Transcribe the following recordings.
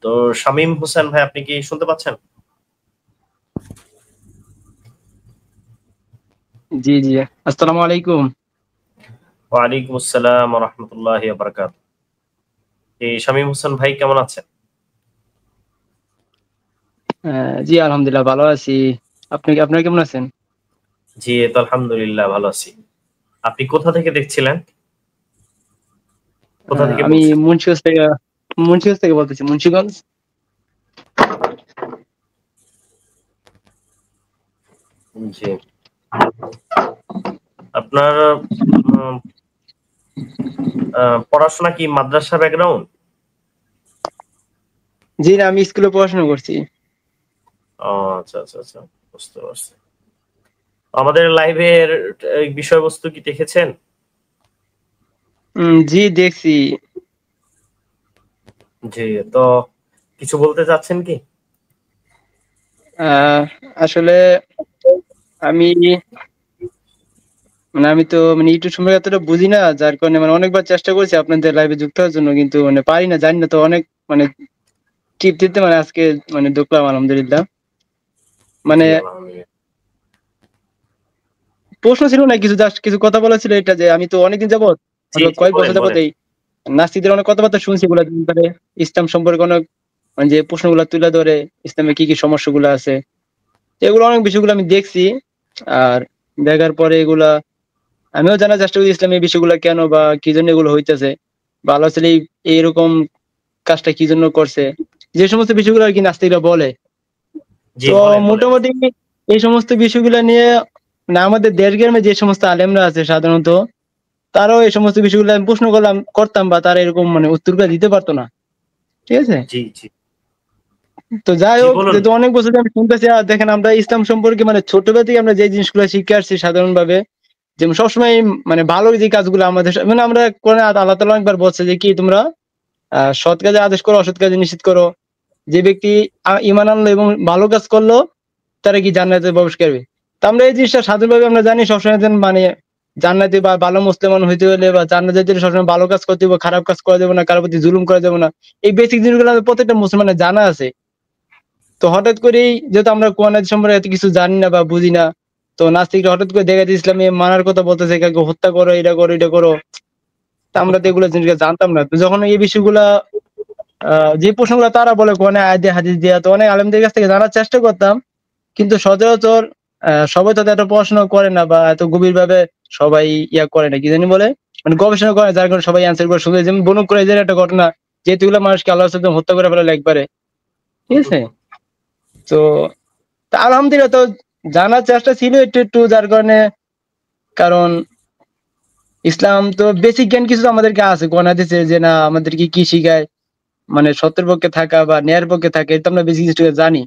তো শামীম হোসেন ভাই, আপনি কি শুনতে পাচ্ছেন? জি জি, আসসালামু আলাইকুম। ওয়ালাইকুম আসসালাম ওয়া রাহমাতুল্লাহি ওয়া বারাকাতুহু। শামীম হোসেন ভাই কেমন আছেন? জি আলহামদুলিল্লাহ ভালো আছি। আপনারা কেমন আছেন? জি, এই তো আলহামদুলিল্লাহ ভালো আছি। আপনি কোথা থেকে দেখছিলেন? কোথা থেকে আমি বলছেন? মুন্সিগঞ্জ থেকে বলতেছি, মুন্সিগঞ্জ। জি। আপনার উম, পড়াশোনা কি মাদ্রাসা ব্যাকগ্রাউন্ড? জি না, আমি স্কুলে পড়াশোনা করছি। ও আচ্ছা আচ্ছা আচ্ছা, বুঝতে পারছি। আমাদের লাইভের বিষয়বস্তু কি দেখেছেন? জি দেখছি। জি, তো কিছু বলতে চাচ্ছেন কি? আহ, আসলে আমি আমি তো ইউটিউব সম্পর্কে এতটা বুঝি না, যার কারণে অনেকবার চেষ্টা করছি আপনাদের লাইভে যুক্ত হওয়ার জন্য, কিন্তু পারি না, জানি না তো অনেক মানে টিপ দিতে আজকে ঢুকলাম আলহামদুলিল্লাহ। জি মানে আলহামদুলিল্লাহ। প্রশ্ন ছিল না কিছু, জাস্ট কিছু কথা বলা ছিল, এটা যে আমি তো অনেকদিন যাবত জি জি, কয়েক বছর বলেন যাবত বলেন। এই নাস্তিকদের অনেক কথাবার্তা শুনছি, এগুলা ব্যাপারে ইসলাম সম্পর্কে অনেক যে প্রশ্নগুলো তুলে ধরে, ইসলামে কি কি সমস্যাগুলো আছে, এগুলো অনেক বিষয়গুলো আমি দেখছি। আর দেখার পরে এগুলা আমিও জানার চেষ্টা করি, ইসলামের বিষয়গুলো কেন বা কি জন্য এগুলো হইতেছে, বা আল্লাহ তাআলা এইরকম কাজটা কি জন্য করছে, যে সমস্ত বিষয়গুলো আর কি নাস্তিকরা বলে। জি তো বলেন বলেন। মোটামুটি এই সমস্ত বিষয়গুলো নিয়ে আমাদের দেশ গ্রামে যে সমস্ত আলেমরা আছে সাধারণত, তারাও এই সমস্ত বিষয়গুলো আমি প্রশ্ন করতাম, বা তারা এরকম উত্তরগুলো দিতে পারতো না। ঠিক আছে। জি জি তো যাই জি, হোক, বলুন। যেহেতু অনেক বছর ধরে আমি শুনতেছি, আর দেখেন আমরা ইসলাম সম্পর্কে ছোটবেলা থেকে আমরা যে জিনিসগুলো শিখে আসছি সাধারণ ভাবে, যেমন সবসময় ভালো যে কাজগুলো আমাদের আমরা কোরআনে আল্লাহ তাআলা একবার বলছে যে কি তোমরা সৎ কাজে আদেশ করো, অসৎ কাজে নিষেধ করো। যে ব্যক্তি ঈমান আনলো এবং ভালো কাজ করলো, তারা কি জান্নাতে প্রবেশ করবে। তো আমরা এই জিনিসটা সাধারণভাবে আমরা জানি, সবসময় যেন জান্নাতি বা ভালো মুসলমান হইতে হলে বা জান্নাতে যেতে হলে সবসময় ভালো কাজ করতে হবে, খারাপ কাজ করা যাবে না, কারোর প্রতি জুলুম করা যাবে না। এই বেসিক জিনিসগুলো আমাদের প্রত্যেকটা মুসলমানের জানা আছে। তো হঠাৎ করেই যেহেতু আমরা কোরআন হাদিস সম্পর্কে এত কিছু জানি না বা বুঝি না, তো নাস্তিকরা হঠাৎ করে দেখা যায় ইসলামে মানার কথা বলতেছে, কাউকে হত্যা করো, এটা করো, এটা করো। তা আমরা তো এগুলো জিনিসগুলো জানতাম না। তো যখন এই বিষয়গুলা যে প্রশ্নগুলো তারা বলে কোরআনে আয়াত দিয়ে হাদিস দিয়ে, তো অনেক আলেমদের কাছ থেকে জানার চেষ্টা করতাম, কিন্তু সচরাচর সবাই তো এত পড়াশোনা করে না, বা এত গভীর ভাবে সবাই করে না, কি জানি বলে গবেষণা করে, যার কারণে সবাই অ্যান্সার করে শুনে। যেমন বনু কুরাইজার একটা ঘটনা, যেহেতুগুলো মানুষকে আল্লাহ সাল্লাম হত্যা করে ফেলে একবারে। ঠিক আছে। তো আলহামদুলিল্লাহ, তো জানার চেষ্টা ছিল একটু একটু, যার কারণে, কারণ ইসলাম তো বেসিক জ্ঞান কিছু তো আমাদেরকে আছে কোরআন হাদিসে, যে না আমাদেরকে কি শিখায়, সত্যের পক্ষে থাকা বা ন্যায়ের পক্ষে থাকা, এটা আমরা বেশি কিছু জানি।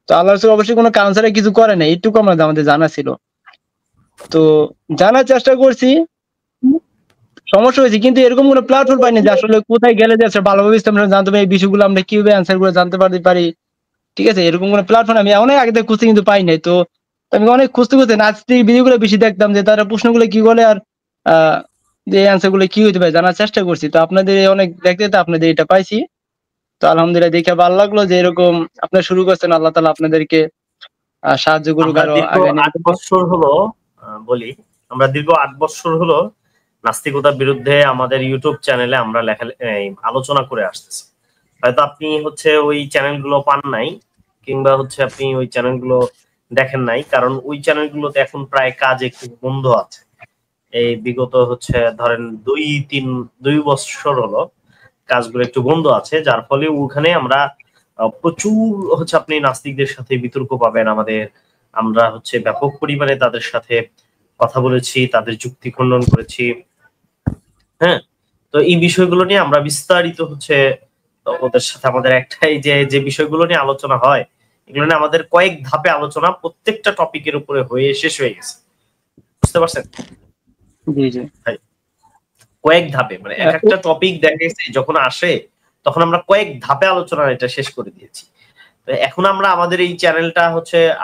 তো আল্লাহ রাসূল অবশ্যই কোনো কাউন্সারে কিছু করে না, এইটুকু আমাদের জানা ছিল। তো জানার চেষ্টা করছি, সমস্যা হয়েছে, কিন্তু এরকম কোনো প্ল্যাটফর্ম পাইনি যে আসলে কোথায় গেলে যে আসলে ভালোভাবে ইসলাম জানতে পারি, এই বিষয়গুলো আমরা কিভাবে অ্যান্সার করে জানতে পারি। ঠিক আছে, এরকম কোনো প্ল্যাটফর্ম আমি অনেক আগে থেকে খুঁজতে কিন্তু পাই নাই। তো আমি অনেক খুঁজতে খুঁজতে নাচতে ভিডিওগুলো বেশি দেখতাম, যে তারা প্রশ্নগুলো কি বলে, আর আহ যে অ্যান্সার গুলো কি হইতে পারে জানার চেষ্টা করছি। তো আপনাদের অনেক দেখতে দেখতে আপনাদের এটা পাইছি। তো আলহামদুলিল্লাহ, দেখে ভালো লাগলো যে এরকম আপনারা শুরু করছেন, আল্লাহ তাআলা আপনাদেরকে সাহায্য করুক আমরা আরো দীর্ঘ আগামী ৮ বছর হলো, বলি, আমরা দীর্ঘ ৮ বছর হলো নাস্তিকতার বিরুদ্ধে আমাদের ইউটিউব চ্যানেলে আমরা আলোচনা করে আসতেছি। হয়তো আপনি ওই চ্যানেলগুলো পান নাই, কিংবা আপনি ওই চ্যানেলগুলো দেখেন নাই, কারণ ওই চ্যানেলগুলোতে এখন প্রায় কাজ একটু বন্ধ আছে। এই বিগত ধরেন ২ বছর হলো কাজগুলো একটু বন্ধ আছে, যার ফলে ওখানে আমরা প্রচুর আপনি নাস্তিকদের সাথে বিতর্ক পাবেন আমাদের। আমরা ব্যাপক পরিমাণে তাদের সাথে কথা বলেছি, তাদের যুক্তি খণ্ডন করেছি। হ্যাঁ, তো এই বিষয়গুলো নিয়ে আমরা বিস্তারিত ওদের সাথে আমাদের একটাই যে যে বিষয়গুলো নিয়ে আলোচনা হয়, এগুলো নিয়ে আমাদের কয়েক ধাপে আলোচনা প্রত্যেকটা টপিকের উপরে হয়ে শেষ হয়ে গেছে। বুঝতে পারছেন? জি জি। কয়েক ধাপে, মানে এক একটা টপিক দেখা গেছে যখন আসে, তখন আমরা কয়েক ধাপে আলোচনা এটা শেষ করে দিয়েছি। তো এখন আমরা আমাদের এই চ্যানেলটা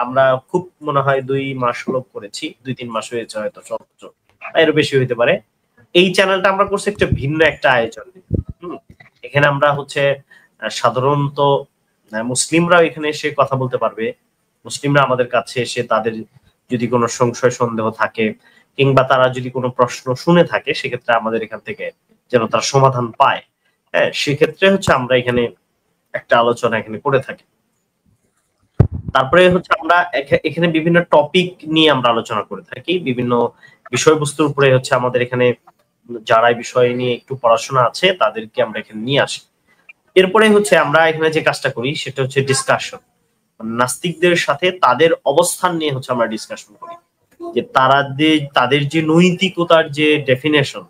আমরা খুব মনে হয় ২ মাস হলো করেছি, ২-৩ মাস হয়েছে হয়তো সর্বোচ্চ, এরও বেশি হইতে পারে। এই চ্যানেলটা আমরা করছি একটা ভিন্ন একটা আয়োজন। এখানে আমরা সাধারণত মুসলিমরাও এখানে এসে কথা বলতে পারবে। মুসলিমরা আমাদের কাছে এসে তাদের যদি কোনো সংশয় সন্দেহ থাকে কিংবা তারা যদি কোনো প্রশ্ন শুনে থাকে সেক্ষেত্রে আমাদের এখান থেকে যেন তারা সমাধান পায়। হ্যাঁ, সেক্ষেত্রে হচ্ছে আমরা এখানে একটা আলোচনা এখানে করে থাকি। তারপরে হচ্ছে আমরা এখানে বিভিন্ন টপিক নিয়ে আমরা আলোচনা করে থাকি, বিভিন্ন বিষয়বস্তুর উপরে হচ্ছে আমাদের এখানে যারা বিষয় নিয়ে একটু পড়াশোনা আছে তাদেরকে আমরা এখানে নিয়ে আসি। এরপরে হচ্ছে আমরা এখানে যে কাজটা করি সেটা হচ্ছে ডিসকাশন। নাস্তিকদের সাথে তাদের অবস্থান নিয়ে হচ্ছে আমরা ডিসকাশন করি, যে তাদের যে নৈতিকতার যে ডেফিনেশন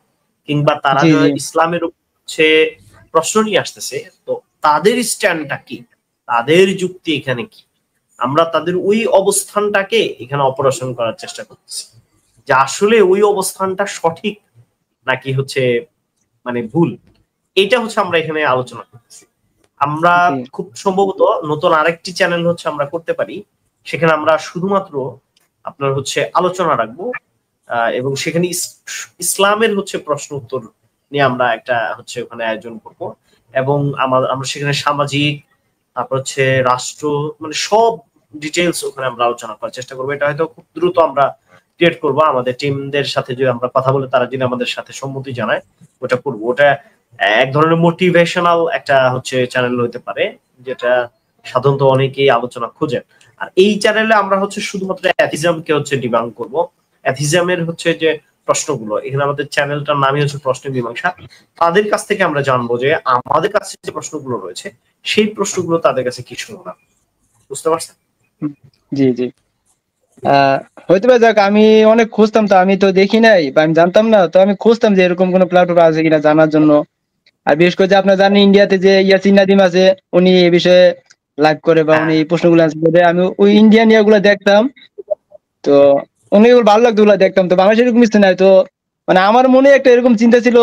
কিংবা তারা জি জি ইসলামের হচ্ছে প্রশ্ন নিয়ে আসতেছে, তো তাদের স্ট্যান্ডটা কি, তাদের যুক্তি এখানে কি, আমরা তাদের ওই অবস্থানটাকে এখানে অপারেশন করার চেষ্টা করতেছি, যে আসলে ওই অবস্থানটা সঠিক নাকি হচ্ছে মানে ভুল। এটা হচ্ছে আমরা এখানে আলোচনা করতেছি। আমরা জি খুব সম্ভবত নতুন আরেকটি চ্যানেল হচ্ছে আমরা করতে পারি, সেখানে আমরা শুধুমাত্র আপনার হচ্ছে আলোচনা রাখবো এবং সেখানে ইসলামের হচ্ছে প্রশ্ন উত্তর নিয়ে আমরা একটা হচ্ছে ওখানে আয়োজন করব, এবং আমরা সেখানে সামাজিক, তারপর হচ্ছে রাষ্ট্র, মানে সব ডিটেলস ওখানে আমরা আলোচনা করার চেষ্টা করবো। এটা হয়তো খুব দ্রুত আমরা ক্রিয়েট করবো, আমাদের টিমদের সাথে যদি আমরা কথা বলে তারা যদি আমাদের সাথে সম্মতি জানায় ওটা করবো। ওটা এক ধরনের মোটিভেশনাল একটা হচ্ছে চ্যানেল হতে পারে, যেটা সাধারণত অনেকেই আলোচনা খোঁজেন। আর এই চ্যানেলে আমরা হচ্ছে শুধুমাত্র অ্যাথিজমকে হচ্ছে ডিবাঙ্ক করব। অ্যাথিজমের হচ্ছে যে প্রশ্নগুলো, এখানে আমাদের চ্যানেলটার নামই হচ্ছে প্রশ্ন মীমাংসা। তাদের কাছ থেকে আমরা জানবো যে আমাদের কাছে যে প্রশ্নগুলো রয়েছে সেই প্রশ্নগুলো তাদের কাছে কি শুনলাম। বুঝতে পারছেন? জি জি হয়তো বা যাক, আমি অনেক খুঁজতাম, তো আমি তো দেখি নাই বা আমি জানতাম না, তো আমি খুঁজতাম যে এরকম কোনো প্ল্যাটফর্ম আছে কিনা জানার জন্য। আর বিশেষ করে যে আপনার জানেন ইন্ডিয়াতে যে ইয়াসিন নাদিম আছে, উনি এই বিষয়ে লাইভ করে বা হ্যাঁ উনি এই প্রশ্নগুলো আনসার করে, আমি ওই ইন্ডিয়ান ইয়াগুলো দেখতাম। তো অনেক ভালো লাগতো ওগুলো দেখতাম। তো বাংলাদেশে এরকম কিছু নাই। তো মানে আমার মনে একটা এরকম চিন্তা ছিল,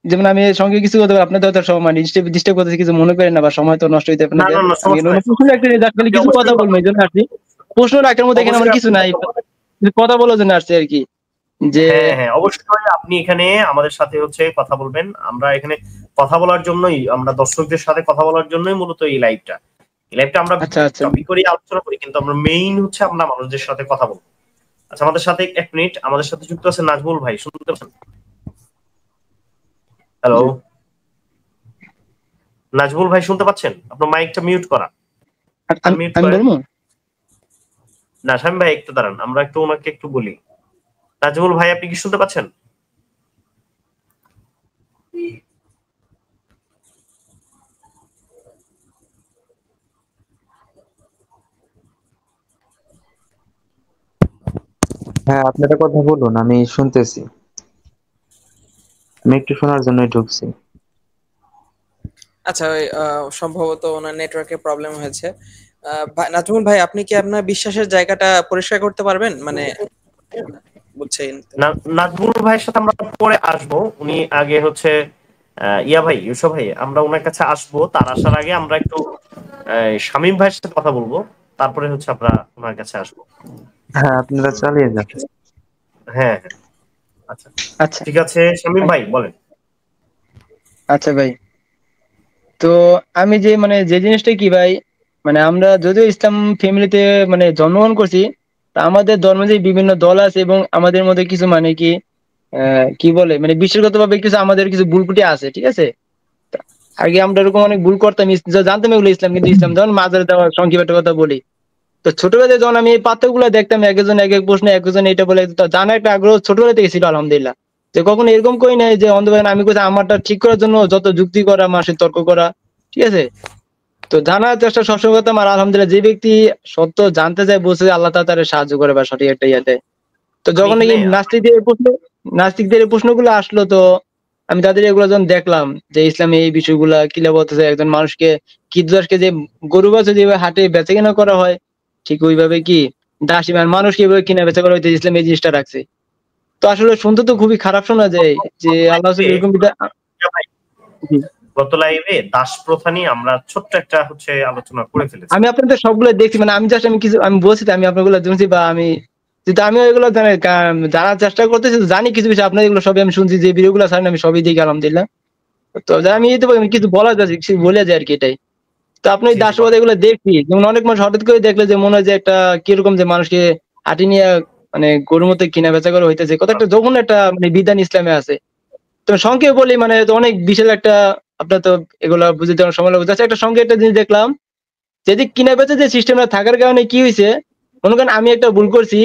যেমন আমি সঙ্গে কিছু কথা আপনাদের হয়তো সময় ডিস্টার্ব করতেছি, কিছু মনে করেন না, বা সময় তো নষ্ট হইতে না আপনাদের। না না, আমি সমস্যা নাই, প্রশ্ন সমস্যা নাই। একটা নিয়ে খালি আপনি কিছু কথা অবশ্যই বলবো, কথা এই জন্য আসছি। প্রশ্ন রাখার মধ্যে এখানে আমার অবশ্যই কিছু আপনি নাই, কথা বলেন। কিছু কথা বলার জন্য আসছে আর কি। যে হ্যাঁ হ্যাঁ, অবশ্যই আপনি এখানে আমাদের সাথে হচ্ছে কথা বলবেন। আমরা এখানে কথা বলার জন্যই, আমরা দর্শকদের সাথে কথা বলার জন্যই মূলত এই লাইভটা। এই লাইভটা আমরা আচ্ছা আচ্ছা টপিক করে আলোচনা করি, কিন্তু আমরা মেইন হচ্ছে আমরা মানুষদের সাথে কথা বলবো। আচ্ছা, আমাদের সাথে এক মিনিট, আমাদের সাথে যুক্ত আছে নাজমুল ভাই, শুনতে পাচ্ছেন? হ্যালো জি। নাজমুল ভাই, শুনতে পাচ্ছেন? আপনার মাইকটা মিউট করা, আমি আনমিউট আমি করেন। বলবো। না শামীম ভাই একটু দাঁড়ান, আমরা একটু ওনাকে একটু বলি। নাজমুল ভাই, আপনি কি শুনতে পাচ্ছেন? হ্যাঁ, আপনি একটা কথা বলুন, আমি শুনতেছি। আমি একটু শোনার জন্যই ঢুকছি। আচ্ছা, ওই সম্ভবত ওনার নেটওয়ার্কের প্রবলেম হয়েছে। নাজমুল ভাই, আপনি কি আপনার বিশ্বাসের জায়গাটা পরিষ্কার করতে পারবেন? মানে বুঝছেন তো? নাজমুল ভাইয়ের সাথে আমরা পরে আসবো, উনি আগে হচ্ছে ইয়া ভাই, ইউসুফ ভাই, আমরা ওনার কাছে আসবো। তার আসার আগে আমরা একটু শামীম ভাইয়ের সাথে কথা বলবো, তারপরে হচ্ছে আমরা ওনার কাছে আসবো। হ্যাঁ, আপনারা চালিয়ে যান। হ্যাঁ হ্যাঁ, আচ্ছা আচ্ছা ঠিক আছে, শামীম ভাই বলেন। আচ্ছা ভাই, তো আমি যে মানে যে জিনিসটা কি ভাই, মানে আমরা যদিও ইসলাম ফ্যামিলিতে মানে জন্মগ্রহণ করছি, তা আমাদের ধর্মে যে বিভিন্ন দল আছে এবং আমাদের মধ্যে কিছু মানে কি কি বলে মানে বিশ্বাসগত ভাবে কিছু আমাদের কিছু ভুল ত্রুটি আছে, ঠিক আছে। আগে আমরা এরকম অনেক ভুল করতাম, জানতাম এগুলো ইসলাম, কিন্তু ইসলাম যেমন মাজারে দেওয়া, সংক্ষেপে একটা কথা বলি। তো ছোটবেলায় যখন আমি এই পার্থক্যগুলো দেখতাম, একজন এক এক প্রশ্ন একজন এটা বলে, তো জানার একটা আগ্রহ ছোটবেলা থেকে ছিল আলহামদুলিল্লাহ। যে কখনো এরকম করি নাই যে অন্ধভাবে আমি কোথাও আমারটা ঠিক করার জন্য যত যুক্তি করা, মাসে তর্ক করা, ঠিক আছে। তো জানার চেষ্টা সবসময় করতাম। আর আলহামদুলিল্লাহ, যে ব্যক্তি সত্য জানতে চায় বলছে, আল্লাহ তাআলা তারে সাহায্য করে বা সঠিক একটা ইয়ে দেয়। তো আমি যখন এই এখানে নাস্তিকদের এই প্রশ্নগুলো আসলো, তো আমি তাদের এগুলো যখন দেখলাম যে ইসলামে এই বিষয়গুলা কিলা বলতেছে, একজন মানুষকে কৃতদাসকে যে গরু বাছুর যেভাবে হাটে বেচা কেনা করা হয়, ঠিক ওইভাবে কি দাসী মানে মানুষকে এভাবে কিনা বেচা করা হইতে ইসলাম এই জিনিসটা রাখছে। তো আসলে শুনতে তো খুবই খারাপ শোনা যায় যে আল্লাহ রাসূল এরকম জি। গত লাইভে দাস প্রথা নিয়ে আমরা ছোট্ট একটা হচ্ছে আলোচনা করে ফেলেছি। আমি আপনাদের সবগুলো দেখছি, মানে আমি জাস্ট আমি কিছু আমি বলছি তো, আমি আপনাগুলো শুনছি বা আমি যেটা আমি ওইগুলো জানার চেষ্টা করতেছি, তো জানি কিছু বিষয় আপনার এগুলো সবই আমি শুনছি, যে ভিডিও গুলো ছাড়েন আমি সবই দেখি আলহামদুলিল্লাহ। তো আমি এই তো কিছু বলা যাচ্ছে, কিছু বলে যায় আর কি, এটাই। তো আপনি জি জি দাসবাদ বলেন। এগুলো দেখছি, যেমন অনেক মানুষ হঠাৎ করে দেখলে যে মনে হয় যে একটা কিরকম যে মানুষকে হাঁটি নিয়ে মানে গরুর মতো কিনা বেচা করা হইতেছে, কত একটা জঘন্য একটা মানে বিধান ইসলামে আছে। তো সংক্ষেপে বলি, মানে তো অনেক বিশাল একটা, আপনার তো এগুলা বুঝতে অনেক সময় লাগবে। একটা সংক্ষেপে একটা জিনিস দেখলাম, যদি কিনা বেচা যে সিস্টেমটা থাকার কারণে কি হয়েছে, মনে করেন আমি একটা ভুল করছি,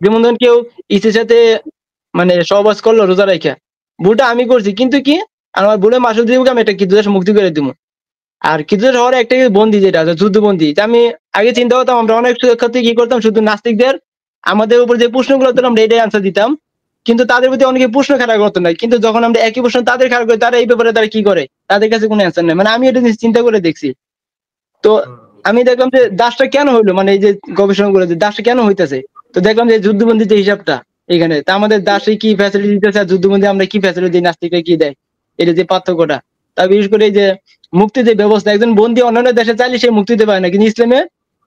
যেমন ধরেন কেউ স্ত্রীর সাথে মানে সহবাস করলো রোজা রাখা, ভুলটা আমি করছি, কিন্তু কি আমার ভুলে মাসুল দিব, আমি একটা কিছু মুক্তি করে দিব। আর কিছু হওয়ার একটা বন্দি, যেটা আছে যুদ্ধবন্দি, আমি আগে চিন্তা করতাম আমরা অনেক ক্ষেত্রে কি করতাম, শুধু নাস্তিকদের আমাদের উপর যে প্রশ্নগুলো দিতাম আমরা এটাই আনসার দিতাম, কিন্তু তাদের প্রতি অনেকে প্রশ্ন খারাপ করতো না। কিন্তু যখন আমরা একই প্রশ্ন তাদের খারাপ করি, তারা এই ব্যাপারে তারা কি করে, তাদের কাছে কোনো অ্যান্সার নেই। মানে আমি এটা জিনিস চিন্তা করে দেখছি। তো আমি দেখলাম যে দাসটা কেন হইলো, মানে এই যে গবেষণা করে যে দাসটা কেন হইতেছে, তো দেখলাম যে যুদ্ধবন্দি যে হিসাবটা এখানে, তা আমাদের দাসে কি ফ্যাসিলিটি দিতেছে আর যুদ্ধবন্দি আমরা কি ফ্যাসিলিটি দিই, নাস্তিকরা কি দেয়, এটা যে পার্থক্যটা। তা বিশেষ করে এই যে মুক্তি যে ব্যবস্থা, একজন বন্দী অন্যান্য দেশে চাইলে সে মুক্তি দিতে পারে না, কিন্তু ইসলামে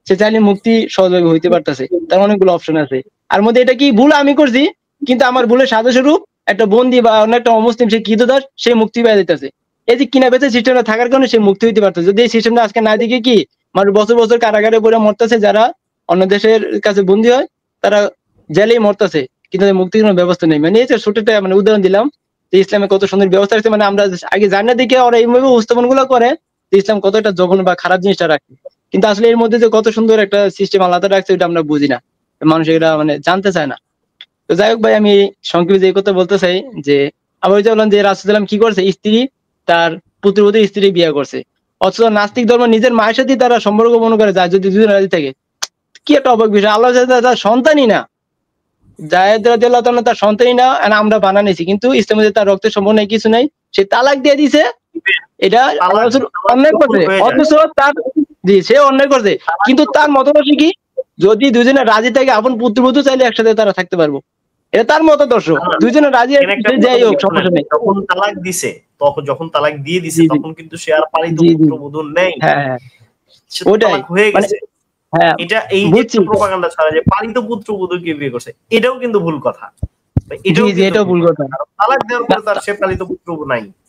সে চাইলে মুক্তি সহজভাবে হইতে পারতেছে, তার অনেকগুলো অপশন আছে। আর মধ্যে এটা কি ভুল আমি করছি, কিন্তু আমার ভুলের সাজা স্বরূপ একটা বন্দী বা অন্য একটা অমুসলিম সে কৃতদাস সে মুক্তি পেয়ে দিতেছে। এই যে কিনা বেচা সিস্টেমটা থাকার কারণে সে মুক্তি হইতে পারতেছে। যদি এই সিস্টেমটা আজকে না দিকে কি মানুষ বছর বছর কারাগারে পড়ে মরতেছে, যারা অন্য দেশের কাছে বন্দী হয় তারা জেলেই মরতেছে, কিন্তু মুক্তির কোনো ব্যবস্থা নেই। মানে এই যে ছোট একটা মানে উদাহরণ দিলাম যে ইসলামে কত সুন্দর ব্যবস্থা আছে, মানে আমরা আগে জানি না দিকে ওরা এইভাবে উপস্থাপন গুলো করে যে ইসলাম কত একটা জঘন্য বা খারাপ জিনিসটা রাখে, কিন্তু আসলে এর মধ্যে যে কত সুন্দর একটা সিস্টেম আলাদা রাখছে ওটা আমরা বুঝি না, মানুষ এটা মানে জানতে চায় না। তো যাই হোক ভাই, আমি সংক্ষেপে যে কথা বলতে চাই যে আবার ওই যে বললাম যে রাসূলুল্লাহ কি করছে, স্ত্রী তার পুত্রবধূ স্ত্রী বিয়ে করছে, অথচ নাস্তিক ধর্ম নিজের মায়ের সাথে তারা সম্পর্ক মনে করে যায় যদি দুজন রাজি থাকে। কি একটা অবাক বিষয়, আল্লাহ তার সন্তানই না, জায়েদ রাদিয়াল্লাহু তাআলা তার সন্তানই না, আর আমরা বানানিছি, কিন্তু ইসলামে তার রক্তের সম্পর্ক নেই, কিছু নাই, সে তালাক দিয়ে দিছে। এটা আল্লাহ তালাক রাসূল তালাক অন্যায় যখন করছে, হয়ে যায়, অথচ তার জি সে অন্যায় করছে, তালাক কিন্তু তার যখন মতাদর্শ কি, যদি দুজনে রাজি থাকে আপন পুত্রবধূ চাইলে একসাথে তারা থাকতে পারবো, এটা তার মতাদর্শ। না, না, দুইজনে রাজি আছে এখানে একটা সে কথা যাই বলি হোক, শোনেন, সমস্যা নেই। যখন তালাক দিছে, তখন যখন তালাক দিয়ে দিছে জি জি তখন কিন্তু সে আর পালিত জি জি পুত্রবধূ নেই, হ্যাঁ হ্যাঁ সে তো ওটাই তালাক হয়ে মানে গেছে। হ্যাঁ এটা এই যে বুঝছি। একটা প্রপাগান্ডা ছড়া যে পালিত পুত্রবধূকে বিয়ে করছে, এটাও কিন্তু ভুল কথা, জি এটাও জি কিন্তু এটাও ভুল ভুল কথা, কথা। কারণ তালাক দেওয়ার না, পরে তার সে পালিত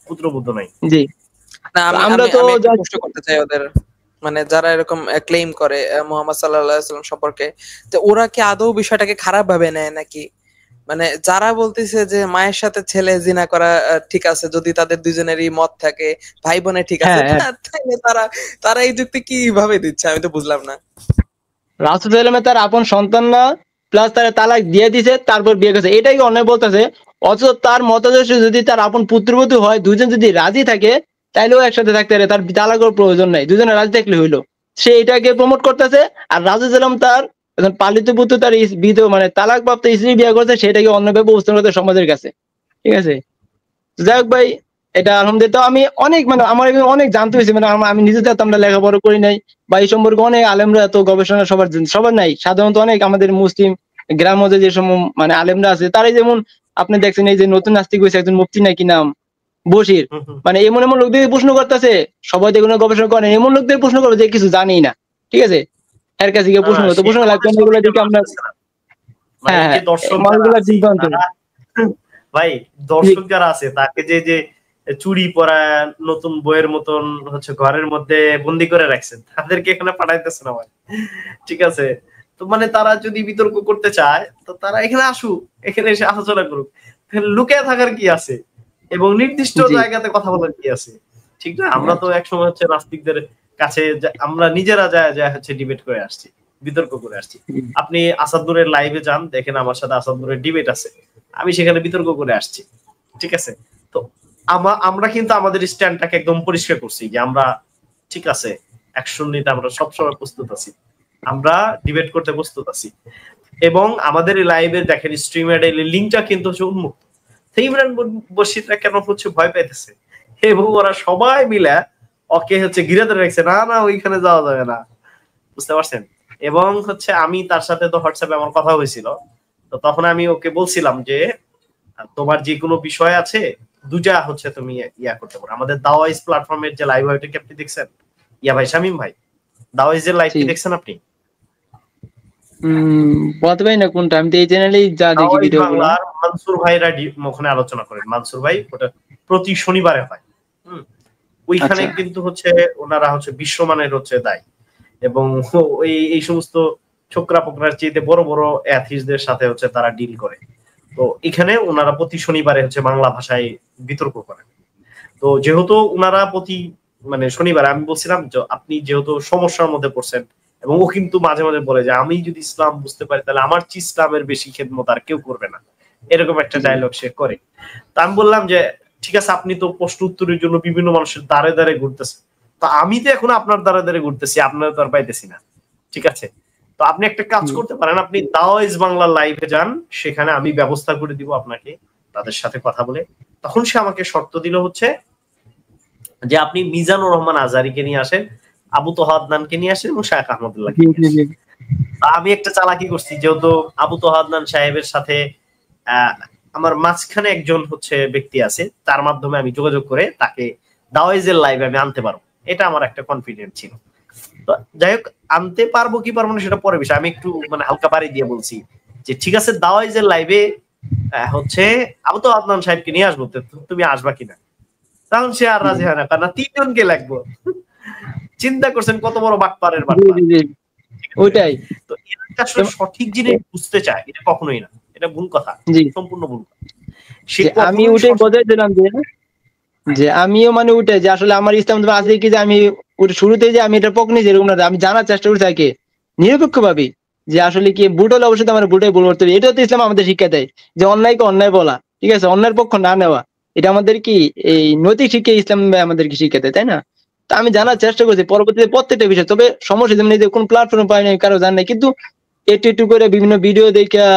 পুত্রবধূ নাই। জি না, তো আমি আমরা আমি তো আমি একটা যা প্রশ্ন করতে চাই ওদের, মানে যারা এরকম ক্লেম করে মুহাম্মদ সাল্লাল্লাহু আলাইহি ওয়াসাল্লাম সম্পর্কে, তো ওরা কি আদৌ বিষয়টাকে খারাপ ভাবে নেয় নাকি? মানে যারা বলতেছে যে মায়ের সাথে ছেলে জিনা করা ঠিক আছে যদি তাদের দুজনেরই মত থাকে, ভাই বোনে ঠিক আছে, হ্যাঁ হ্যাঁ তাইলে তারা তারা এই যুক্তি কি ভাবে দিচ্ছে, আমি তো বুঝলাম না। রাসূল সাল্লাল্লাহু আলাইহি ওয়াসাল্লাম তার আপন সন্তান না, প্লাস তারা তালাক দিয়ে দিছে তারপর বিয়ে করছে, এটাই কি অন্যায় বলতেছে? অথচ তার মতাদর্শ যদি তার আপন পুত্রবধূ হয়, দুজন যদি রাজি থাকে তাইলেও একসাথে থাকতে পারে, তার তালাকের প্রয়োজন নাই, দুজনে রাজি থাকলে হইলো। সে এটাকে প্রমোট করতেছে। আর রাসূল সাল্লাল্লাহু আলাইহি ওয়াসাল্লাম তার একজন পালিত পুত্র তার মানে তালাকপ্রাপ্ত স্ত্রী বিয়ে করছে, সেটাকে অন্যভাবে উপস্থাপন করতে সমাজের কাছে, ঠিক আছে? যাই হোক ভাই, এটা আলহামদুলিল্লাহ আমি অনেক মানে আমার এখানে অনেক জানতে হয়েছে, মানে আমি নিজে জানতাম না, লেখাপড়া করি নাই বা এই সম্পর্কে অনেক আলেমরা এত গবেষণা সবার নাই, সাধারণত অনেক আমাদের মুসলিম গ্রাম্য যে সময় মানে আলেমরা আছে তারাই, যেমন আপনি দেখছেন এই যে নতুন নাস্তিক হয়েছে একজন মুফতি নাকি নাম বশির, হুম, হুম। মানে এমন এমন লোকদের প্রশ্ন করতেছে, সবাই যেগুলো গবেষণা করেন এমন লোকদের প্রশ্ন করবে যে কিছু জানেই না, ঠিক আছে? এর কাছে গিয়ে না প্রশ্ন না, করতে সে প্রশ্ন লাগবে আমাদের না, সাথে এগুলো কেন দেখে আমরা আসতেছে না, মানে হ্যাঁ এই যে হ্যাঁ দর্শক যারা মানুষগুলা আছে বিভ্রান্ত। তারা, ভাই দর্শক যারা আছে তাকে যে যে চুরি পরা নতুন বইয়ের মতন হচ্ছে ঘরের মধ্যে বন্দি করে রাখছেন, তাদেরকে এখানে পাঠাইতেছে না ভাই, ঠিক আছে? তো মানে তারা যদি বিতর্ক করতে চায় তো তারা এখানে আসুক, এখানে এসে আলোচনা করুক, লুকিয়ে থাকার কি আছে, এবং নির্দিষ্ট জি জায়গাতে কথা বলার কি আছে, ঠিক না? আমরা তো একসময় হচ্ছে নাস্তিকদের কাছে আমরা নিজেরা যায় যায় হচ্ছে ডিবেট করে আসছি, বিতর্ক করে আসছি। আপনি আসাদুরের লাইভে যান, দেখেন আমার সাথে আসাদুরের ডিবেট আছে, আমি সেখানে বিতর্ক করে আসছি, ঠিক আছে? তো আমরা কিন্তু আমাদের স্ট্যান্ডটাকে একদম পরিষ্কার করছি যে আমরা ঠিক আছে, অ্যাকশন নিতে আমরা সবসময় প্রস্তুত আছি, আমরা ডিবেট করতে প্রস্তুত আছি, এবং আমাদের এই লাইভে দেখেন স্ট্রিমের লিঙ্কটা কিন্তু হচ্ছে উন্মুক্ত। তো ইমরান বশিররা কেন হচ্ছে ভয় পাইতেছে, এবং ওরা সবাই মিলে ওকে হচ্ছে ঘিরে ধরে রাখছে, না না ওইখানে যাওয়া যাবে না, বুঝতে পারছেন? এবং হচ্ছে আমি তার সাথে তো হোয়াটসঅ্যাপে আমার কথা হয়েছিল, তো তখন আমি ওকে বলছিলাম যে তোমার যে কোনো বিষয় আছে দুটা হচ্ছে তুমি ইয়া করতে পারো, আমাদের দাওয়াইজ প্ল্যাটফর্মের যে লাইভ হয় ওটা কি আপনি দেখছেন? ইয়া ভাই, শামীম ভাই, দাওয়াইজের লাইভ কি জি দেখছেন আপনি? বলতে পারি না কোনটা, আমি তো এই চ্যানেলেই যা দেখি দাওয়াইজ ভিডিও গুলা। বাংলার মানসুর ভাইরা ওখানে আলোচনা করেন, মানসুর ভাই ওটা প্রতি শনিবারে হয়। হুম, ওইখানে আচ্ছা। কিন্তু হচ্ছে ওনারা হচ্ছে বিশ্বমানের হচ্ছে দায়, এবং এই সমস্ত ছোকরা পোকরার চেয়ে বড় বড় অ্যাথলিটদের সাথে হচ্ছে তারা ডিল করে। তো এখানে ওনারা প্রতি শনিবারে হচ্ছে বাংলা ভাষায় বিতর্ক করেন। তো যেহেতু ওনারা প্রতি মানে শনিবার, আমি বলছিলাম যে আপনি যেহেতু সমস্যার মধ্যে পড়ছেন, এবং ও কিন্তু মাঝে মাঝে বলে যে আমি যদি ইসলাম বুঝতে পারি তাহলে আমার চেয়ে ইসলামের বেশি খেদমত আর কেউ করবে না, এরকম একটা ডায়লগ সে করে। তা আমি বললাম যে ঠিক আছে, আপনি তো প্রশ্ন উত্তরের জন্য বিভিন্ন মানুষের দ্বারে দ্বারে ঘুরতেছেন, তো আমি তো এখন আপনার দ্বারে দ্বারে ঘুরতেছি, আপনারা তো আর পাইতেছি না, ঠিক আছে? তো আপনি একটা কাজ করতে পারেন, আপনি দাওয়াইজ বাংলা লাইভে যান, সেখানে আমি ব্যবস্থা করে দিব আপনাকে তাদের সাথে কথা বলে। তখন সে আমাকে শর্ত দিল হচ্ছে যে আপনি মিজানুর রহমান আজারিকে নিয়ে আসেন, আবু তোহা আদনানকে নিয়ে আসেন এবং শায়েখ আহমদুল্লাহকে নিয়ে আসেন। আমি একটা চালাকি করছি, যেহেতু আবু তোহা আদনান সাহেবের সাথে আমার মাঝখানে একজন হচ্ছে ব্যক্তি আছে, তার মাধ্যমে আমি যোগাযোগ করে তাকে দাওয়াইজের লাইভে আমি আনতে পারবো, এটা আমার একটা কনফিডেন্ট ছিল। তো যাই হোক, আনতে পারবো কি পারবো না সেটা পরে বিষয়। আমি একটু মানে হালকা পাড়ি দিয়ে বলছি যে ঠিক আছে, দাওয়াইজের লাইভে হচ্ছে আবু তোহা আদনান সাহেবকে নিয়ে আসবো, তুমি আসবা কিনা? তখন সে আর রাজি হয় না, কারণ 3 জনকে লাগবো। চিন্তা করছেন কত বড় বাটপারের বাটপার। ওইটাই। তো এরা আসলে সঠিক জিনিস বুঝতে চায়, এটা কখনোই না, এটা ভুল কথা, সম্পূর্ণ ভুল কথা। আমি ওটাই বোঝাই দিলাম যে আমিও মানে ওইটাই যে আসলে আমার ইসলাম ধর্ম আছে কি, যে আমি শুরুতে যে আমি এটা পক্ষে নিয়ে যেরকম না, আমি জানার চেষ্টা করছি তাকে নিরপেক্ষ ভাবে যে আসলে কি বুট হলে অবশ্যই আমার বুটাই ভুল করতে হবে। এটা তো ইসলাম আমাদের শিক্ষা দেয় যে অন্যায়কে অন্যায় বলা, ঠিক আছে, অন্যায়ের পক্ষ না নেওয়া, এটা আমাদের কি এই নৈতিক শিক্ষা ইসলাম আমাদেরকে শিক্ষা দেয়, তাই না? তা আমি জানার চেষ্টা করছি পরবর্তীতে প্রত্যেকটা বিষয়। তবে সমস্যা যেমন যে কোন প্ল্যাটফর্ম পাই নাই, কারো জান নাই, কিন্তু একটু একটু করে বিভিন্ন ভিডিও দেখা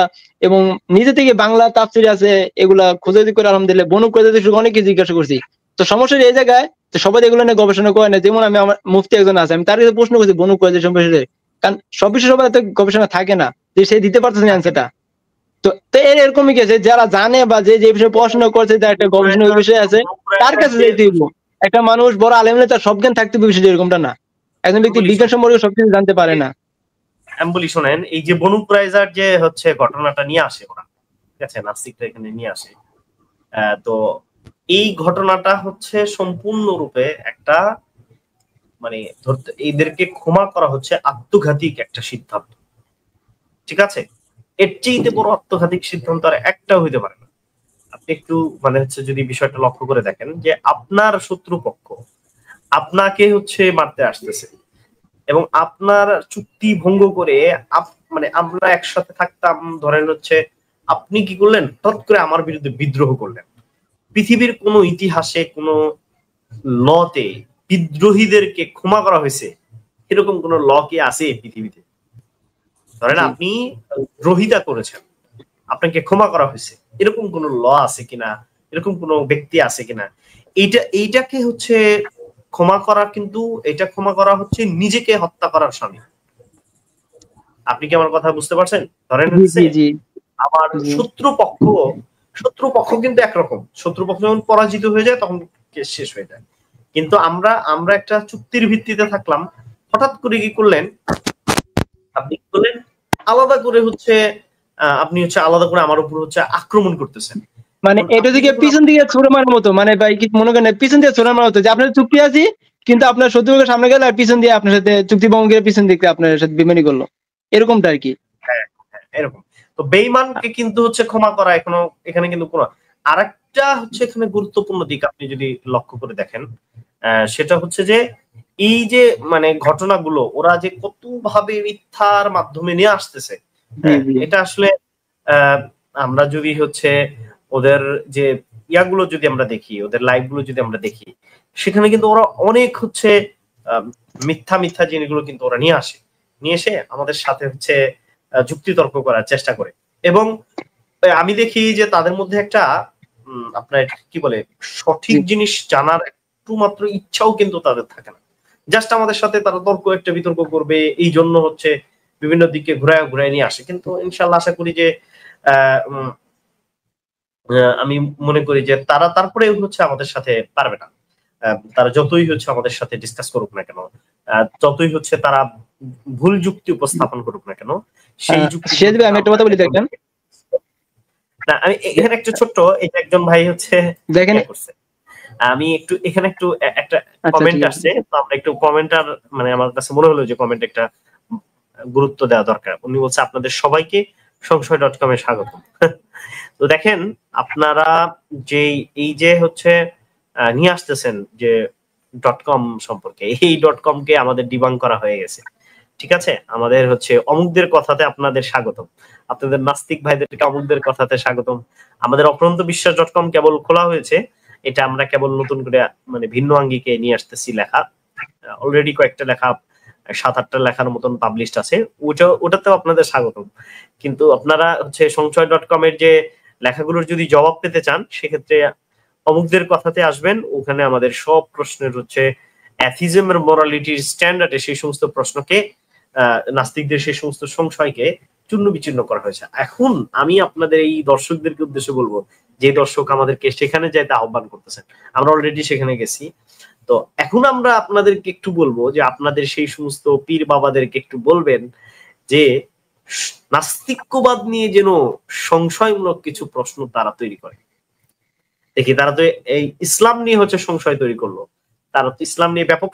এবং নিজে থেকে বাংলা তাফসির আছে এগুলা খোঁজাখুঁজি করে আলহামদুলিল্লাহ বনু করে অনেক কিছু জিজ্ঞাসা করছি। তো সমস্যা এই জায়গায় তো সবাই এগুলো নিয়ে গবেষণা করে না। যেমন আমি আমার মুফতি একজন আছে, আমি তার কাছে প্রশ্ন করছি বনু করে সম্পর্কে, কারণ সব বিষয়ে সবাই এত গবেষণা থাকে না যে সে দিতে পারতেছে না অ্যান্সারটা। তো এরকমই গেছে যারা জানে বা যে বিষয়ে পড়াশোনা করছে, যার একটা গবেষণা বিষয় আছে, তার কাছে যেতে হইব। একটা মানুষ বড় আলেম হলে তার সব জ্ঞান থাকতে হবে বিষয়টা এরকমটা না, একজন ব্যক্তি বিজ্ঞান সম্পর্কে সবকিছু জানতে পারে না। আমি বলি শোনেন, এই যে বনু কুরাইজার যে হচ্ছে ঘটনাটা নিয়ে আসে ওরা, ঠিক আছে, নাস্তিকরা এখানে নিয়ে আসে, তো এই ঘটনাটা হচ্ছে সম্পূর্ণরূপে একটা মানে ধরতে এদেরকে ক্ষমা করা হচ্ছে আত্মঘাতিক একটা সিদ্ধান্ত, ঠিক আছে? এর চেয়ে বড় আত্মঘাতিক সিদ্ধান্ত আর একটাও হইতে পারে না। আপনি একটু মানে হচ্ছে যদি বিষয়টা লক্ষ্য করে দেখেন যে আপনার শত্রুপক্ষ আপনাকে হচ্ছে মারতে আসতেছে, এবং আপনার চুক্তি ভঙ্গ করে মানে আমরা একসাথে থাকতাম, ধরেন হচ্ছে আপনি কি করলেন, তৎ করে আমার বিরুদ্ধে বিদ্রোহ করলেন। পৃথিবীর কোন ইতিহাসে কোন লতে বিদ্রোহীদেরকে ক্ষমা করা হয়েছে এরকম কোন ল কি আছে পৃথিবীতে? ধরেন আপনি দ্রোহিতা করেছেন, আপনাকে ক্ষমা করা হয়েছে, এরকম কোন ল আছে কিনা, এরকম কোন ব্যক্তি আছে কিনা? এইটাকে হচ্ছে ক্ষমা করা, কিন্তু এটা ক্ষমা করা হচ্ছে নিজেকে হত্যা করার শামিল। আপনি কি আমার কথা বুঝতে পারছেন? ধরেন হচ্ছে আমার শত্রুপক্ষ কিন্তু একরকম, শত্রুপক্ষ যখন পরাজিত হয়ে যায় তখন কেস শেষ হয়ে যায়। কিন্তু আমরা একটা চুক্তির ভিত্তিতে থাকলাম, হঠাৎ করে কি করলেন, আপনি কি করলেন, আলাদা করে হচ্ছে আপনি হচ্ছে আলাদা করে আমার উপর হচ্ছে আক্রমণ করতেছেন। মানে এটা থেকে পিছন দিকে ছুড়ে মারার মতো, মানে ভাই কি মনে করেন পিছন দিয়ে ছুড়ে মারার মতো, যে আপনার চুক্তি আছি কিন্তু আপনার শত্রুকে সামনে গেল আর পিছন দিয়ে আপনার সাথে চুক্তি ভঙ্গের পিছন দিকে আপনার সাথে বেমানি করলো, এরকমটা আর কি। হ্যাঁ এরকম। তো বেঈমানকে কিন্তু হচ্ছে ক্ষমা করা এখানে কিন্তু কোনো আরেকটা হচ্ছে এখানে গুরুত্বপূর্ণ দিক আপনি যদি লক্ষ্য করে দেখেন, সেটা হচ্ছে যে এই যে মানে ঘটনাগুলো ওরা যে কত ভাবে মিথ্যার মাধ্যমে নিয়ে আসতেছে, এটা আসলে আমরা যদি হচ্ছে ওদের যে ইয়াগুলো যদি আমরা দেখি, ওদের লাইভ গুলো যদি আমরা দেখি, সেখানে কিন্তু ওরা অনেক হচ্ছে মিথ্যা জিনিসগুলো কিন্তু ওরা নিয়ে এসে আমাদের সাথে হচ্ছে যুক্তিতর্ক করার চেষ্টা করে। এবং আমি দেখি যে তাদের মধ্যে একটা আপনার কি বলে সঠিক জিনিস জানার একটু মাত্র ইচ্ছাও কিন্তু তাদের থাকে না। জাস্ট আমাদের সাথে তারা একটা বিতর্ক করবে, এই জন্য হচ্ছে বিভিন্ন দিকে ঘুরায় নিয়ে আসে। কিন্তু ইনশাল্লাহ আশা করি যে আমি মনে করি যে তারা তারপরে হচ্ছে আমাদের সাথে পারবে না। তারা যতই হচ্ছে আমাদের সাথে ডিসকাস করুক না কেন, যতই হচ্ছে তারা ভুল যুক্তি উপস্থাপন করুক না কেন, সেই যুক্তি আমি একটা কথা বলি দেখেন, না আমি এখানে একটা ছোট্ট, এটা একজন ভাই হচ্ছে দেখেন আমি একটু এখানে একটু একটা আচ্ছা কমেন্ট ঠিক আছে। আসছে, তো আমরা একটু কমেন্টার মানে আমার কাছে মনে হলো যে কমেন্ট একটা গুরুত্ব দেওয়া দরকার। উনি বলছে আপনাদের সবাইকে সংশয়.com এ স্বাগত। তো দেখেন আপনারা যে এই যে হচ্ছে নিয়ে আসতেছেন যে .com সম্পর্কে, এই .com কে আমাদের ডিবাং করা হয়ে গেছে, ঠিক আছে? আমাদের হচ্ছে অমুকদের কথাতে আপনাদের স্বাগতম, আপনাদের নাস্তিক ভাইদেরকে অমুকদের কথাতে স্বাগতম। আমাদের অফুরন্ত বিশ্বাস .com কেবল খোলা হয়েছে, এটা আমরা কেবল নতুন করে মানে ভিন্ন আঙ্গিকে নিয়ে আসতেছি লেখা। অলরেডি কয়েকটা লেখা 7-8টা লেখার মতন পাবলিশড আছে, ওটাতেও আপনাদের স্বাগতম। কিন্তু আপনারা হচ্ছে সংশয়.com এর যে লেখাগুলোর যদি জবাব পেতে চান, সেক্ষেত্রে অমুকদের কথাতে আসবেন। ওখানে আমাদের সব প্রশ্নের হচ্ছে অ্যাথিজম এর মোরালিটির স্ট্যান্ডার্ডে সেই সমস্ত প্রশ্নকে নাস্তিকদের সেই সমস্ত সংশয়কে চূর্ণ বিচূর্ণ করা হয়েছে। এখন আমি আপনাদের এই দর্শকদেরকে উদ্দেশ্যে বলবো, যে দর্শক আমাদেরকে সেখানে যাইতে আহ্বান করতেছেন, আমরা অলরেডি সেখানে গেছি। তো এখন আমরা আপনাদেরকে একটু বলবো যে আপনাদের সেই সমস্ত পীর বাবাদেরকে একটু বলবেন যে নাস্তিক্যবাদ নিয়ে যেন সংশয়মূলক কিছু প্রশ্ন তারা তৈরি করে। দেখি তারা তো এই ইসলাম নিয়ে হচ্ছে সংশয় তৈরি করলো, তারা তো ইসলাম নিয়ে ব্যাপক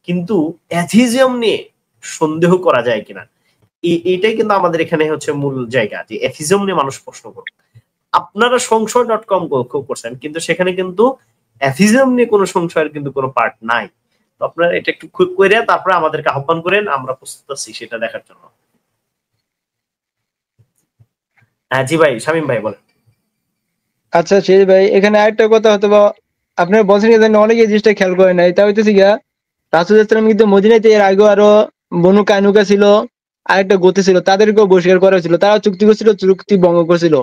কিন্তু অ্যাথিজম নিয়ে সন্দেহ করা যায় কিনা, এইটাই কিন্তু আমাদের এখানে হচ্ছে মূল জায়গা, যে অ্যাথিজম নিয়ে মানুষ প্রশ্ন করবে। আপনারা সংশয়.com করছেন, কিন্তু সেখানে কিন্তু অ্যাথিজম নিয়ে কোনো সংশয়ের কিন্তু কোনো পার্ট নাই। তো আপনারা এটা একটু করে তারপরে আমাদেরকে আহ্বান করেন, আমরা প্রস্তুত আছি সেটা দেখার জন্য। হ্যাঁ জি ভাই, শামীম ভাই বলেন। আচ্ছা সেই ভাই, এখানে আরেকটা কথা হয়তো বা আপনারা বলছেন কি জানি অনেকে এই জিনিসটা খেয়াল করে নাই, তা হইতেছে গিয়া রাসূলুল্লাহ সাল্লাল্লাহু আলাইহি ওয়াসাল্লাম কিন্তু মদিনাতে এর আগেও আরো বনু কায়নুকা ছিল, আরেকটা গোত্র ছিল, তাদেরকেও বহিষ্কার করা হয়েছিল। তারা চুক্তি করছিল, চুক্তি ভঙ্গ করছিল।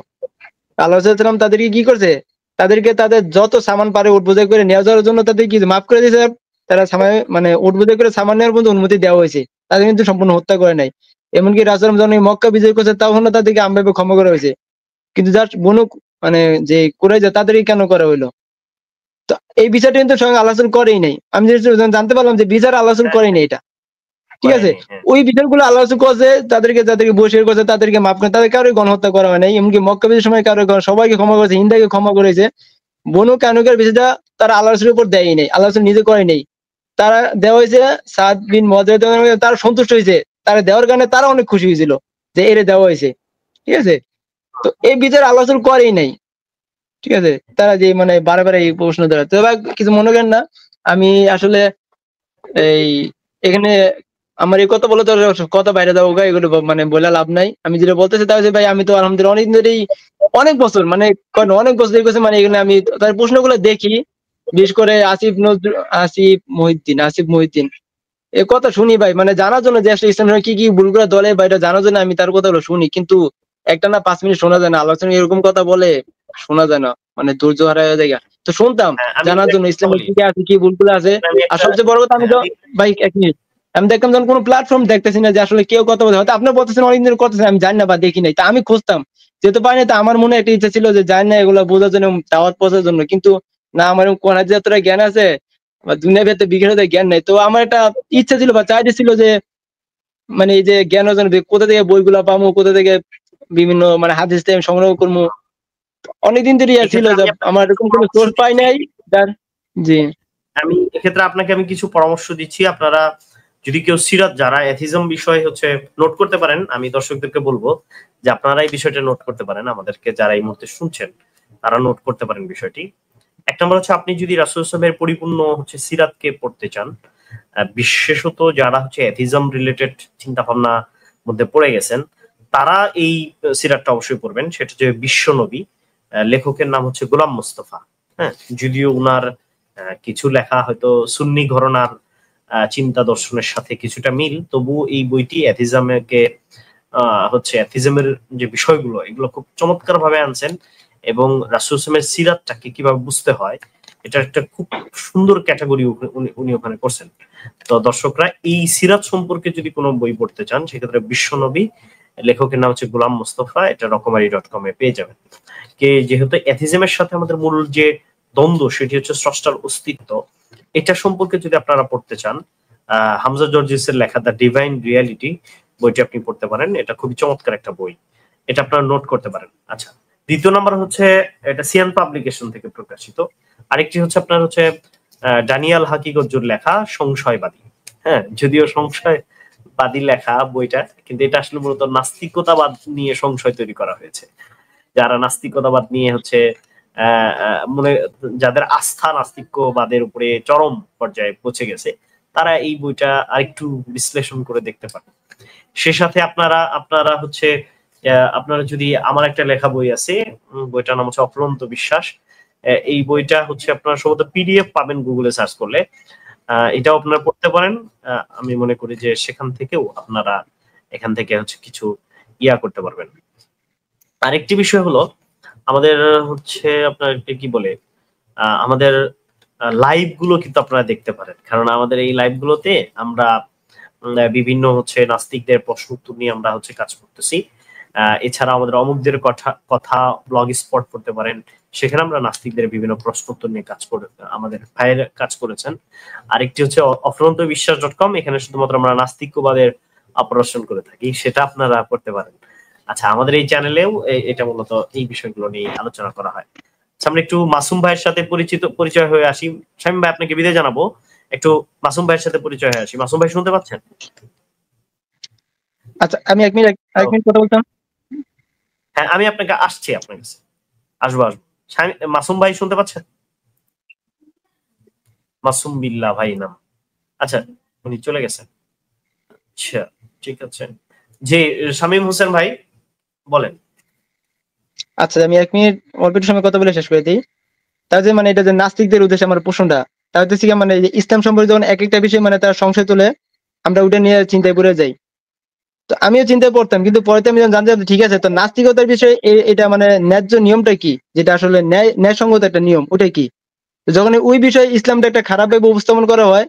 আল্লাহ রাসূল সাল্লাল্লাহু আলাইহি ওয়াসাল্লাম তাদেরকে কি করছে, তাদেরকে তাদের যত সামান পারে উট বোঝাই করে নিয়ে যাওয়ার জন্য তাদের কি মাফ করে দিয়েছে। তারা সামান মানে উট বোঝাই করে সামান নেওয়ার পর্যন্ত অনুমতি দেওয়া হয়েছে, তাদের কিন্তু সম্পূর্ণ হত্যা করে নাই। এমনকি রাসূল যখন মক্কা বিজয় করছে তখন তাদেরকে আমভাবে ক্ষমা করা হয়েছে। কিন্তু যার বনু মানে যে কুরাইজা তাদেরকে কেন করা হইলো? তো এই বিচারটা কিন্তু স্বয়ং আল্লাহ রাসূল করেই নাই। আমি যেটা জানতে পারলাম যে বিচার আল্লাহ রাসূল করেই নাই এটা, ঠিক আছে? ওই বিচারগুলো আল্লাহ রাসূল করছে, যাদেরকে বহিষ্কার করছে তাদেরকে মাফ করে, তাদের কারোই গণহত্যা করা হয় নাই। এমনকি মক্কা বিজয়ের সময় সবাইকে ক্ষমা করেছে, হিন্দাকে ক্ষমা করেছে। বনু কায়নুকার বিষয়টা তারা আল্লাহ রাসূলের উপর দেয়ই নাই, আল্লাহ রাসূল নিজে করে নাই। তারা দেওয়া হয়েছে সাদ বিন মুআয, তারা সন্তুষ্ট হয়েছে, তারা দেওয়ার কারণে তারা অনেক খুশি হয়েছিল যে এরে দেওয়া হয়েছে, ঠিক আছে? তো এই বিচার আল্লাহ রাসূল করেই নাই, ঠিক আছে? তারা যে মানে বারবার এই প্রশ্ন ধরে, তো এবার কিছু মনে করেন না। আমি আসলে এই এখানে আমার এই কথা বলে তো কথা বাইরে যাবো গা, এগুলো মানে বলে লাভ নাই। আমি যেটা বলতেছি তা হচ্ছে ভাই, আমি তো আলহামদুলিল্লাহ অনেকদিন ধরেই, অনেক বছর মানে অনেক বছর গেছে মানে এখানে আমি তার প্রশ্নগুলো দেখি, বিশেষ করে আসিফ মহিউদ্দিন এর কথা শুনি ভাই, মানে জানার জন্য যে আসলে ইসলামের কি কি ভুলগুলো দলে বা এটা জানার জন্য আমি তার কথাগুলো শুনি, কিন্তু একটা না 5 মিনিট শোনা যায় না, আলোচনা এরকম কথা বলে শোনা যায় না, মানে ধৈর্য হারায় যায়। তো শুনতাম আমি জানার জন্য ইসলামের বলি, কি কি আছে, কি ভুলগুলো আছে। আর সবচেয়ে বড় কথা, আমি তো ভাই এক মিনিট, আমি দেখতাম যখন কোনো প্ল্যাটফর্ম দেখতেছি না যে আসলে কেউ কথা বলতে, হয়তো আপনার বলতেছেন অনেকদিন করতেছেন, আমি জানি না বা দেখি নাই, তা আমি খুঁজতাম, যেহেতু পারি না। তা আমার মনে একটা ইচ্ছা ছিল যে জানি না এগুলো বোঝার জন্য, দাওয়াত পৌঁছার জন্য, কিন্তু না আমার কোন হাজার যতটা জ্ঞান আছে বা দুনিয়া ভেতরে বিঘ্ন জ্ঞান নাই। তো আমার একটা ইচ্ছা ছিল বা চাইতে ছিল যে মানে এই যে জ্ঞান অর্জন, কোথা থেকে বইগুলা পাবো, কোথা থেকে বিভিন্ন মানে হাদিস থেকে সংগ্রহ করবো। অনেকদিন ধরে ছিল যে আমার এরকম কোনো সোর্স পাই নাই যার। জি আমি এক্ষেত্রে আপনাকে আমি কিছু পরামর্শ দিচ্ছি। আপনারা যদি কেউ সিরাত যারা এথিজম বিষয় হচ্ছে নোট করতে পারেন, আমি দর্শকদেরকে বলবো যে আপনারা এই বিষয়টা নোট করতে পারেন, আমাদেরকে যারা এই মুহূর্তে শুনছেন তারা নোট করতে পারেন বিষয়টি। এক নম্বর হচ্ছে, আপনি যদি রাসূল সাল্লাল্লাহু আলাইহি ওয়াসাল্লামের পরিপূর্ণ হচ্ছে সিরাতকে পড়তে চান, বিশেষত যারা হচ্ছে এথিজম রিলেটেড চিন্তা ভাবনা মধ্যে পড়ে গেছেন, তারা এই সিরাতটা অবশ্যই পড়বেন। সেটা হচ্ছে বিশ্বনবী, লেখকের নাম হচ্ছে গোলাম মুস্তাফা। হ্যাঁ, যদিও উনার কিছু লেখা হয়তো সুন্নি ঘরানার চিন্তা দর্শনের সাথে কিছুটা মিল, তবু এই বইটি অ্যাথিজমকে হচ্ছে অ্যাথিজমের যে বিষয়গুলো এগুলো খুব চমৎকার ভাবে আনছেন, এবং রাসূল সাল্লাল্লাহু আলাইহি ওয়াসাল্লামের সিরাতটাকে কিভাবে বুঝতে হয় এটা একটা খুব সুন্দর ক্যাটাগরি উনি ওখানে করছেন। তো দর্শকরা এই সিরাত সম্পর্কে যদি কোনো বই পড়তে চান, সেক্ষেত্রে বিশ্বনবী, লেখকের নাম হচ্ছে গোলাম মুস্তাফা, এটা রকমারি.com এ পেয়ে যাবেন। যেহেতু অ্যাথিজমের সাথে আমাদের মূল যে দ্বন্দ্ব সেটি হচ্ছে স্রষ্টার অস্তিত্ব, এটা সম্পর্কে যদি আপনারা পড়তে চান, হামজা জর্জিসের লেখা দ্য ডিভাইন রিয়ালিটি বইটি আপনি পড়তে পারেন। এটা খুবই চমৎকার একটা বই, এটা আপনারা নোট করতে পারেন। আচ্ছা, দ্বিতীয় নাম্বার হচ্ছে এটা সিয়ান পাবলিকেশন থেকে প্রকাশিত। আরেকটি হচ্ছে আপনার হচ্ছে ডানিয়াল হাকিগজ্জুর লেখা সংশয়বাদী। হ্যাঁ, যদিও সংশয়বাদী লেখা বইটা, কিন্তু এটা আসলে মূলত নাস্তিকতাবাদ নিয়ে সংশয় তৈরি করা হয়েছে। যারা নাস্তিকতাবাদ নিয়ে হচ্ছে মনে, যাদের আস্থা নাস্তিকবাদের উপরে চরম পর্যায়ে পৌঁছে গেছে, তারা এই বইটা আরেকটু বিশ্লেষণ করে দেখতে পারে। সে সাথে আপনারা হচ্ছে আপনারা যদি, আমার একটা লেখা বই আছে, বইটার নাম হচ্ছে অফুরন্ত বিশ্বাস। এই বইটা হচ্ছে আপনারা সম্ভবত পিডিএফ পাবেন গুগলে সার্চ করলে, এটাও আপনারা পড়তে পারেন। আমি মনে করি যে সেখান থেকেও আপনারা এখান থেকে হচ্ছে কিছু করতে পারবেন। আরেকটি বিষয় হলো আমাদের হচ্ছে আপনার কি বলে, আমাদের লাইভ গুলো কিন্তু আপনারা দেখতে পারেন, কারণ আমাদের এই লাইভ গুলোতে আমরা বিভিন্ন হচ্ছে নাস্তিকদের প্রশ্ন উত্তর নিয়ে আমরা হচ্ছে কাজ করতেছি। এছাড়া আমাদের অমুকদের কথা ব্লগ স্পট করতে পারেন, সেখানে আমরা নাস্তিকদের বিভিন্ন প্রশ্ন উত্তর নিয়ে কাজ করে আমাদের ভাইয়ের কাজ করেছেন। আরেকটি হচ্ছে অফুরন্তবিশ্বাস.com, এখানে শুধুমাত্র আমরা নাস্তিকবাদের অপারেশন করে থাকি, সেটা আপনারা করতে পারেন। আচ্ছা, আমাদের এই চ্যানেলেও এটা মূলত এই বিষয়গুলো নিয়ে আলোচনা করা হয়। আমরা একটু মাসুম ভাইয়ের সাথে পরিচয় হয়ে আসি। শামীম ভাই, আপনাকে বিদায় জানাবো, একটু মাসুম ভাইয়ের সাথে পরিচয় হয়ে আসি। মাসুম ভাই শুনতে পাচ্ছেন? আচ্ছা, আমি এক মিনিট কথা বলতাম। হ্যাঁ, আমি আপনাকে আসছি, আপনার কাছে আসবো। মাসুম ভাই শুনতে পাচ্ছেন? মাসুম বিল্লাহ ভাই নাম। আচ্ছা, উনি চলে গেছেন। আচ্ছা, ঠিক আছে। জি, শামীম হোসেন ভাই বলেন। আচ্ছা, আমি এক মিনিট অল্প একটু সময় কথা বলে শেষ করে দিই। তার যে এটা যে নাস্তিকদের উদ্দেশ্যে আমার প্রশ্নটা, তার হচ্ছে ইসলাম সম্পর্কে যখন এক একটা বিষয় তার সংশয় তুলে, আমরা ওটা নিয়ে চিন্তায় পড়ে যাই। তো আমিও চিন্তায় পড়তাম, কিন্তু পরে আমি যখন জানতে ঠিক আছে, তো নাস্তিকতার বিষয়ে এটা ন্যায্য নিয়মটা কি, যেটা আসলে ন্যায়সঙ্গত একটা নিয়ম, ওটাই কি। তো যখন ওই বিষয়ে ইসলামটা একটা খারাপ ভাবে উপস্থাপন করা হয়,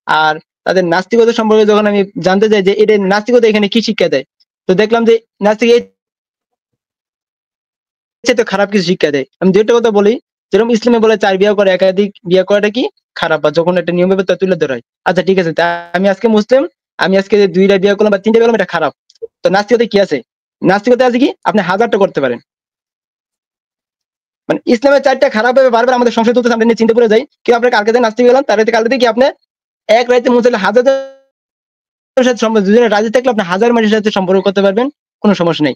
আর তাদের নাস্তিকতা সম্পর্কে যখন আমি জানতে চাই যে এটা নাস্তিকতা এখানে কি শিক্ষা দেয়, তো দেখলাম যে নাস্তিক তো খারাপ কিছু শিক্ষা দেয়। আমি যেটা কথা বলি, যেরকম ইসলামে বলে 4 বিয়ে করে, একাধিক বিয়ে করাটা কি খারাপ, বা যখন একটা নিয়ম ভাবে তুলে ধরা হয়। আচ্ছা ঠিক আছে, আমি আজকে মুসলিম, আমি আজকে 2টা বিয়ে করলাম বা 3টা বিয়ে করলাম, এটা খারাপ। তো নাস্তিকতা কি আছে? নাস্তিকতা আছে কি আপনি 1000টা করতে পারেন। ইসলামের 4টা খারাপ ভাবে বারবার আমাদের সংশয় তুলতে আমরা নিয়ে চিন্তা করে যাই, কি আপনি কালকে যে নাস্তিক গেলাম, তার কালকে কি আপনি এক রাইতে মুসলিম 1000 সাথে সম্পর্ক, দুজনে রাজি থাকলে আপনি 1000 মানুষের সাথে সম্পর্ক করতে পারবেন, কোনো সমস্যা নেই।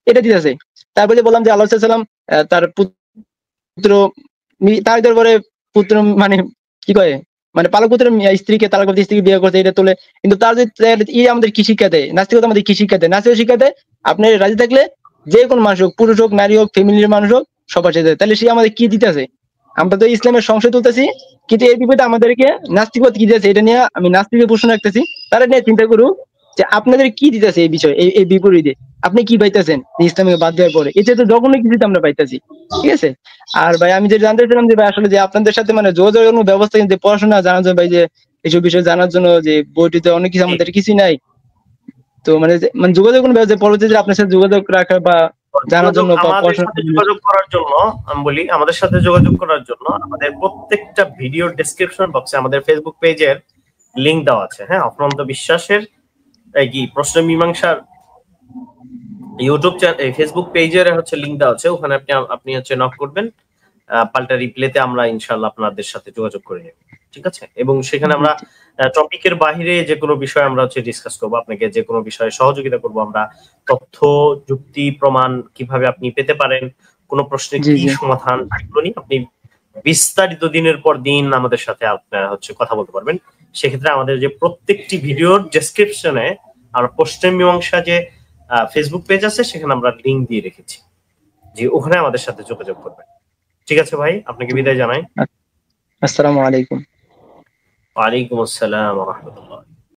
এটা ঠিক আছে। তারপরে বললাম যে আল্লাহ সাল্লাম তার পুত্র তার দরবারে পুত্র কি কয় পালক পুত্র স্ত্রীকে তালাক করতে, স্ত্রীকে বিয়ে করতে, এটা তোলে। কিন্তু তার যে আমাদের কি শিক্ষা দেয়, নাস্তিকতা আমাদের কি শিক্ষা দেয়? নাস্তিকতা শিক্ষা দেয় আপনি রাজি থাকলে যে কোনো মানুষ হোক, পুরুষ হোক, নারী হোক, ফ্যামিলির মানুষ হোক, সবার সাথে। তাহলে সে আমাদের কি দিতেছে? আমরা তো ইসলামের সংশয় তুলতেছি, কিন্তু এর বিপরীতে আমাদেরকে নাস্তিকতা কি দিতেছে, এটা নিয়ে আমি নাস্তিকের প্রশ্ন রাখতেছি। তারা নিয়ে চিন্তা করুক যে আপনাদের কি দিতেছে এই বিষয়, এই বিপরীতে আপনি কি পাইতেছেন ইসলামকে বাদ দেওয়ার পরে? এটা তো জঘন্য কিছু আমরা পাইতেছি। ঠিক আছে। আর ভাই, আমি যে জানতে চাইলাম যে ভাই আসলে যে আপনাদের সাথে যোগাযোগের কোনো ব্যবস্থা, কিন্তু পড়াশোনা জানার জন্য ভাই, যে এইসব বিষয় জানার জন্য, যে বইটিতে অনেক কিছু আমাদের কিছুই নাই। তো যোগাযোগ কোনো ব্যবস্থা, পরবর্তীতে আপনার সাথে যোগাযোগ রাখা বা জানার জন্য বা আমাদের সাথে যোগাযোগ করার জন্য, আমি বলি আমাদের সাথে যোগাযোগ করার জন্য আমাদের প্রত্যেকটা ভিডিও ডেসক্রিপশন বক্সে আমাদের ফেসবুক পেজের লিংক দেওয়া আছে। হ্যাঁ, অফুরন্ত বিশ্বাসের কি প্রশ্ন মীমাংসার ইউটিউব চ্যানেল, ফেসবুক পেজের হচ্ছে লিংক দেওয়া আছে, ওখানে আপনি হচ্ছে নক করবেন, পাল্টা রিপ্লেতে আমরা ইনশাআল্লাহ আপনাদের সাথে যোগাযোগ করে নেব। ঠিক আছে। এবং সেখানে আমরা টপিকের বাহিরে যে কোনো বিষয় আমরা হচ্ছে ডিসকাস করবো, আপনাকে যে কোনো বিষয়ে সহযোগিতা করব আমরা। তথ্য, যুক্তি, প্রমাণ কিভাবে আপনি পেতে পারেন, কোন প্রশ্নের কি সমাধান, এগুলো নিয়ে আপনি বিস্তারিত দিনের পর দিন আমাদের সাথে আপনারা হচ্ছে কথা বলতে পারবেন। সেক্ষেত্রে আমাদের যে প্রত্যেকটি ভিডিওর ডেসক্রিপশনে আমরা প্রশ্ন মীমাংসা যে ফেসবুক পেজ আছে, সেখানে আমরা লিংক দিয়ে রেখেছি, যে ওখানে আমাদের সাথে যোগাযোগ করবেন। ঠিক আছে ভাই, আপনাকে বিদায় জানাই। আসসালামু আলাইকুম। ওয়ালাইকুম আসসালাম ওয়া রাহমাতুল্লাহ।